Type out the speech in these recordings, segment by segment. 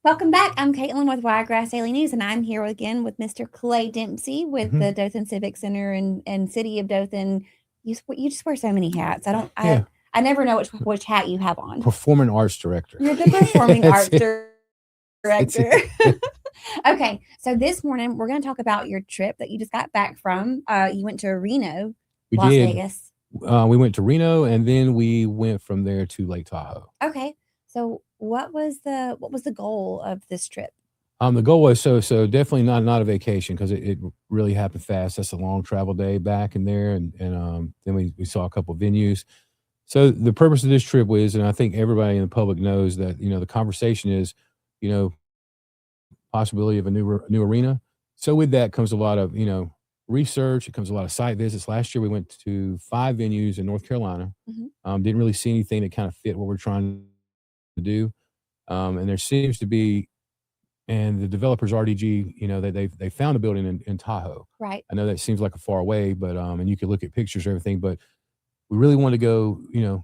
Welcome back. I'm Caitlin with Wiregrass Daily News, and I'm here again with Mr. Clay Dempsey with Mhm. the Dothan Civic Center and City of Dothan. You just wear so many hats. I don't Yeah, I never know which hat you have on. performing arts director. You're the performing That's arts it. director. That's it. Okay, so this morning we're going to talk about your trip that you just got back from. You went to Reno, We Las did. Vegas. We went to Reno, and then we went from there to Lake Tahoe. Okay, so what was the goal of this trip? The goal was so definitely not a vacation because it really happened fast. That's a long travel day back in there, and then we saw a couple venues. So the purpose of this trip was, and I think everybody in the public knows that the conversation is, you know, possibility of a new arena. So with that comes a lot of research. It comes a lot of site visits. Last year we went to 5 venues in North Carolina. Hmm. Didn't really see anything that kind of fit what we're trying to do. And there seems to be, and the developers RDG, they found a building in Tahoe. Right. I know that seems like a far away, but and you could look at pictures and everything, but we really want to go,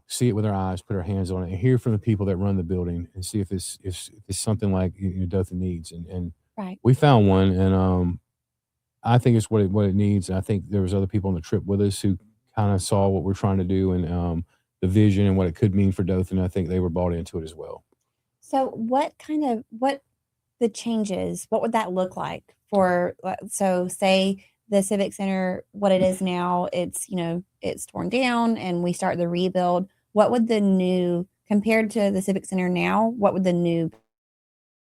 see it with our eyes, put our hands on it, and hear from the people that run the building, and see if it's something like Dothan needs. And Right. we found one, and I think it's what it needs. And I think there was other people on the trip with us who kind of saw what we're trying to do, and the vision and what it could mean for Dothan. I think they were bought into it as well. So what the changes, what would that look like for, so say the Civic Center, what it is now, it's torn down and we start the rebuild. What would the new, compared to the Civic Center now, what would the new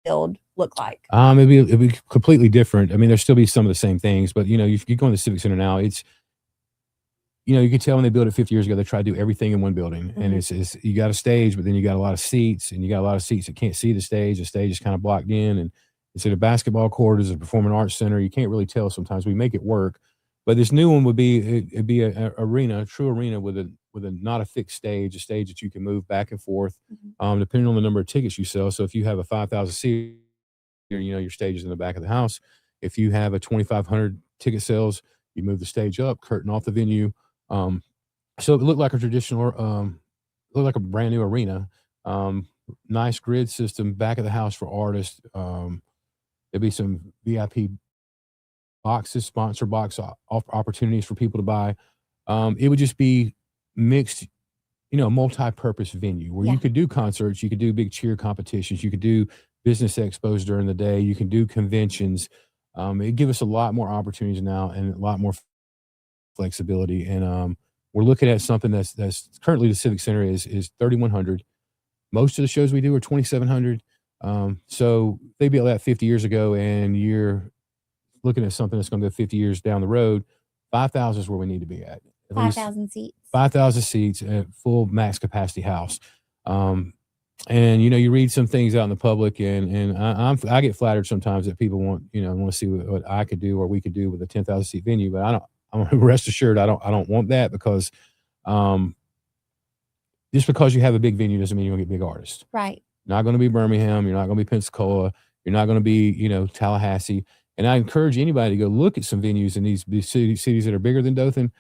build look like? It'd be completely different. I mean, there'll still be some of the same things, but if you go in the Civic Center now, it's you could tell when they built it 50 years ago, they tried to do everything in one building. And Mhm. it's you got a stage, but then you got a lot of seats, and you got a lot of seats that can't see the stage. The stage is kind of blocked in, and it's at a basketball court, it's a performing arts center. You can't really tell sometimes. We make it work. But this new one would be it'd be a arena, a true arena with a not a fixed stage, a stage that you can move back and forth, Mhm. depending on the number of tickets you sell. So if you have a 5,000 seat, your stage is in the back of the house. If you have a 2,500 ticket sales, you move the stage up, curtain off the venue. Um, so it looked like a traditional, looked like a brand new arena. Um, Nice grid system, back of the house for artists. There'd be some VIP boxes, sponsor box opportunities for people to buy. It would just be mixed, multi-purpose venue where you Yeah. could do concerts, you could do big cheer competitions, you could do business expos during the day, you can do conventions. It give us a lot more opportunities now and a lot more flexibility. And we're looking at something that's currently the Civic Center is 3,100. Most of the shows we do are 2,700. So they built that 50 years ago, and you're looking at something that's going to go 50 years down the road. 5,000 is where we need to be at Five least thousand seats. 5,000 seats at full max capacity house. Um, and you read some things out in the public, and I get flattered sometimes that people want to see what I could do or we could do with a 10,000 seat venue, but I don't. I'm rest assured I don't want that because um, just because you have a big venue doesn't mean you're gonna get big artists. Right. Not going to be Birmingham. You're not going to be Pensacola. You're not going to be Tallahassee. And I encourage anybody to go look at some venues in these cities that are bigger than Dothan.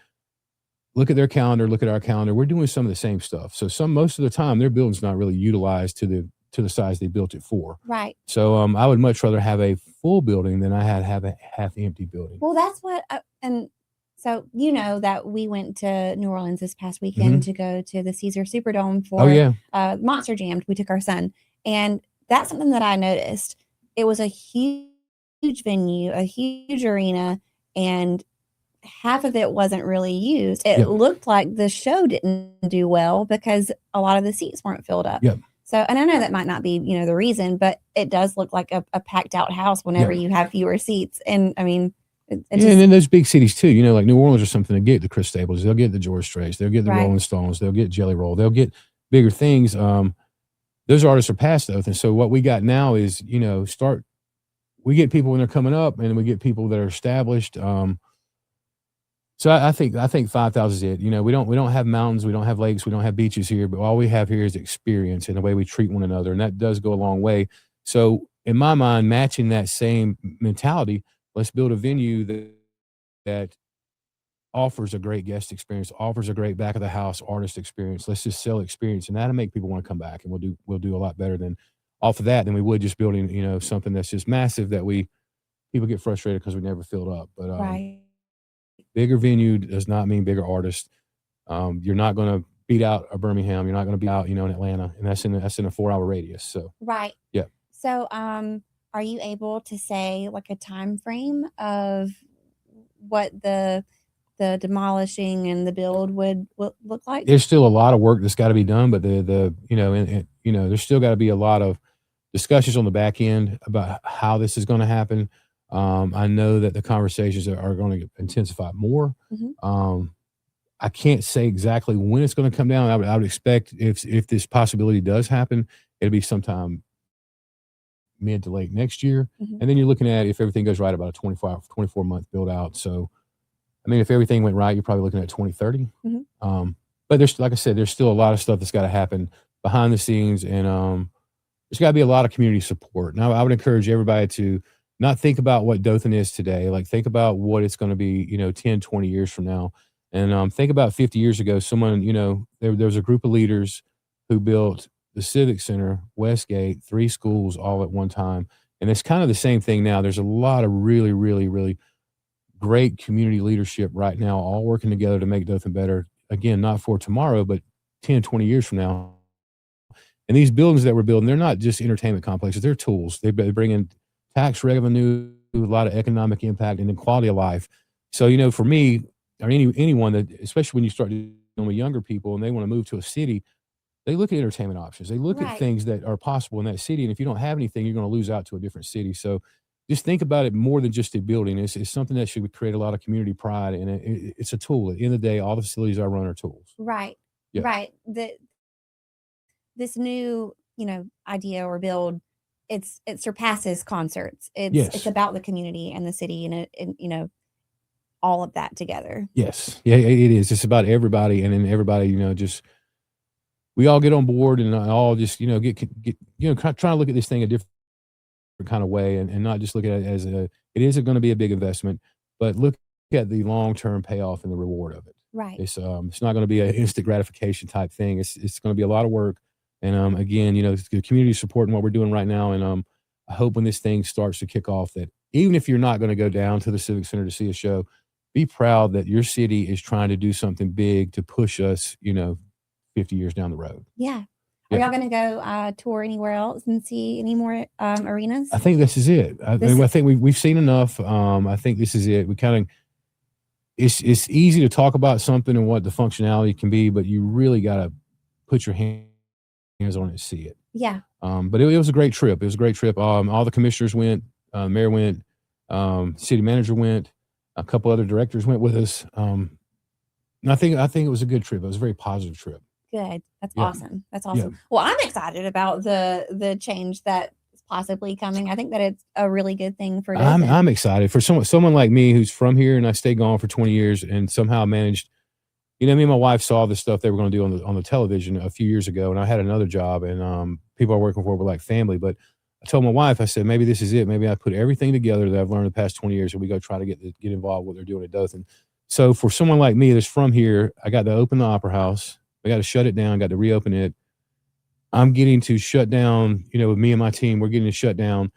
Look at their calendar, look at our calendar. We're doing some of the same stuff. So most of the time their building's not really utilized to the size they built it for. Right. So I would much rather have a full building than I have a half empty building. Well, that's what, and so you know that we went to New Orleans this past weekend Hmm. to go to the Caesar Superdome Oh for yeah. Monster Jammed. We took our son, and that's something that I noticed. It was a huge venue, a huge arena, and half of it wasn't really used. It Yep. looked like the show didn't do well because a lot of the seats weren't filled up. Yep. So, and I know that might not be, the reason, but it does look like a packed out house whenever Yep. you have fewer seats. And I mean, it Yeah, and just, then those big cities too, like New Orleans or something, they get the Chris Staples, they'll get the George Straits, they'll get the right, Rolling Stones, they'll get Jelly Roll, they'll get bigger things. Those artists are past those, and so what we got now is, we get people when they're coming up, and we get people that are established. So I think 5,000 is it. We don't have mountains, we don't have lakes, we don't have beaches here, but all we have here is experience and the way we treat one another, and that does go a long way. So in my mind, matching that same mentality, let's build a venue that offers a great guest experience, offers a great back of the house artist experience. Let's just sell experience, and that'll make people want to come back, and we'll do a lot better than off of that than we would just building, something that's just massive that people get frustrated because we never filled up. But Right. bigger venue does not mean bigger artists. You're not going to beat out a Birmingham. You're not going to beat out, in Atlanta, and that's in a 4-hour radius. So Right. yeah. So, are you able to say like a time frame of what the demolishing and the build would look like? There's still a lot of work that's got to be done, but there's still got to be a lot of discussions on the back end about how this is going to happen. I know that the conversations are going to intensify more. Mhm. I can't say exactly when it's going to come down. I would expect if this possibility does happen, it'll be sometime mid to late next year. Mhm. And then you're looking at, if everything goes right, about a 24-month build out. So, I mean, if everything went right, you're probably looking at 2030. Mhm. But like I said, there's still a lot of stuff that's got to happen behind the scenes. And there's got to be a lot of community support. Now, I would encourage everybody to not think about what Dothan is today. Like, think about what it's going to be, 10, 20 years from now. And think about 50 years ago, someone, there was a group of leaders who built the Civic Center, Westgate, 3 schools all at one time. And it's kind of the same thing now. There's a lot of really, really, really great community leadership right now, all working together to make Dothan better. Again, not for tomorrow, but 10, 20 years from now. And these buildings that we're building, they're not just entertainment complexes, they're tools. They bring in tax revenue, a lot of economic impact, and then quality of life. So, for me, or anyone that, especially when you start dealing with younger people and they want to move to a city, they look at entertainment options. They look at Right. things that are possible in that city. And if you don't have anything, you're going to lose out to a different city. So just think about it more than just a building. It's something that should create a lot of community pride. And it's a tool. At the end of the day, all the facilities I run are tools. Right. Yeah. Right. This new, idea or build, it surpasses concerts. It's Yes. about the community and the city and all of that together. Yes. Yeah, it is. It's about everybody. And then everybody, just, we all get on board and all just, get trying to look at this thing a different kind of way and not just look at it as it is going to be a big investment, but look at the long-term payoff and the reward of it. Right. It's not going to be an instant gratification type thing. It's going to be a lot of work. And again, the community supporting what we're doing right now. And I hope when this thing starts to kick off that even if you're not going to go down to the Civic Center to see a show, be proud that your city is trying to do something big to push us, 50 years down the road. Yeah. Are y'all going to go tour anywhere else and see any more arenas? I think this is it. I think we've seen enough. I think this is it. We kind of, it's easy to talk about something and what the functionality can be, but you really got to put your hands on it and see it. Yeah. But it was a great trip. It was a great trip. All the commissioners went, mayor went, city manager went, a couple other directors went with us. And I think it was a good trip. It was a very positive trip. Good. That's Yeah. awesome. That's awesome. Yeah. Well, I'm excited about the change that is possibly coming. I think that it's a really good thing for Dothan. I'm excited for someone like me who's from here and I stayed gone for 20 years and somehow managed. Me and my wife saw the stuff they were going to do on the television a few years ago, and I had another job, and people I was working for were like family. But I told my wife, I said, maybe this is it. Maybe I put everything together that I've learned the past 20 years, and we go try to get involved with what they're doing at Dothan. So for someone like me that's from here, I got to open the Opera House. I got to shut it down. Got to reopen it. I'm getting to shut down. With me and my team, we're getting to shut down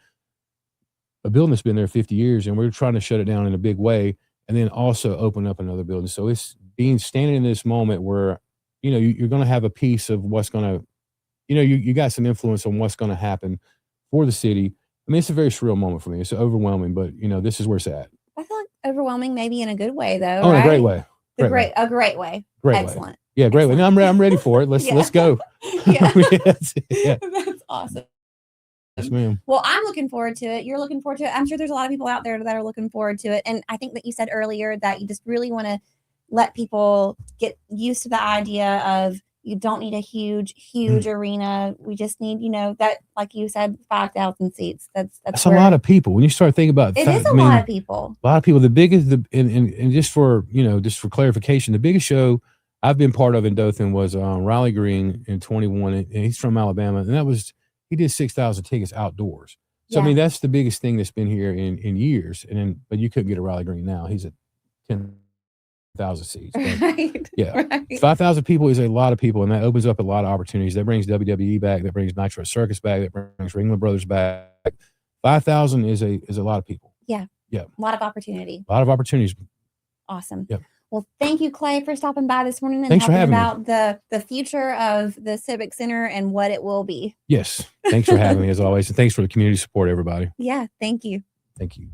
a building that's been there 50 years, and we're trying to shut it down in a big way, and then also open up another building. So it's standing in this moment where, you're going to have a piece of what's going to, you got some influence on what's going to happen for the city. I mean, it's a very surreal moment for me. It's overwhelming, but this is where it's at. I feel like overwhelming, maybe in a good way, though. Oh, in right? a great way. A great way. Great Excellent. way. Yeah, great way. No, I'm ready for it. Let's go. Yeah. Yeah. That's awesome. Yes, ma'am. Well, I'm looking forward to it. You're looking forward to it. I'm sure there's a lot of people out there that are looking forward to it. And I think that you said earlier that you just really want to let people get used to the idea of you don't need a huge arena. We just need, that, like you said, 5,000 seats. That's a lot of people. When you start thinking about it, is a lot of people. A lot of people. The biggest, and just for clarification, the biggest show I've been part of in Dothan was Riley Green in 21, and he's from Alabama, and he did 6,000 tickets outdoors. So, Yeah. I mean, that's the biggest thing that's been here in years. But you couldn't get a Riley Green now. He's at 10,000 5,000 seats. Right. Yeah. Right. 5,000 people is a lot of people, and that opens up a lot of opportunities. That brings WWE back. That brings Nitro Circus back. That brings Ringling Brothers back. 5,000 is a lot of people. Yeah. Yeah. A lot of opportunity. A lot of opportunities. Awesome. Yep. Well, thank you, Clay, for stopping by this morning and Thanks for talking having about the future of the Civic Center and what it will be. Yes. Thanks for having me as always. And thanks for the community support, everybody. Yeah. Thank you. Thank you.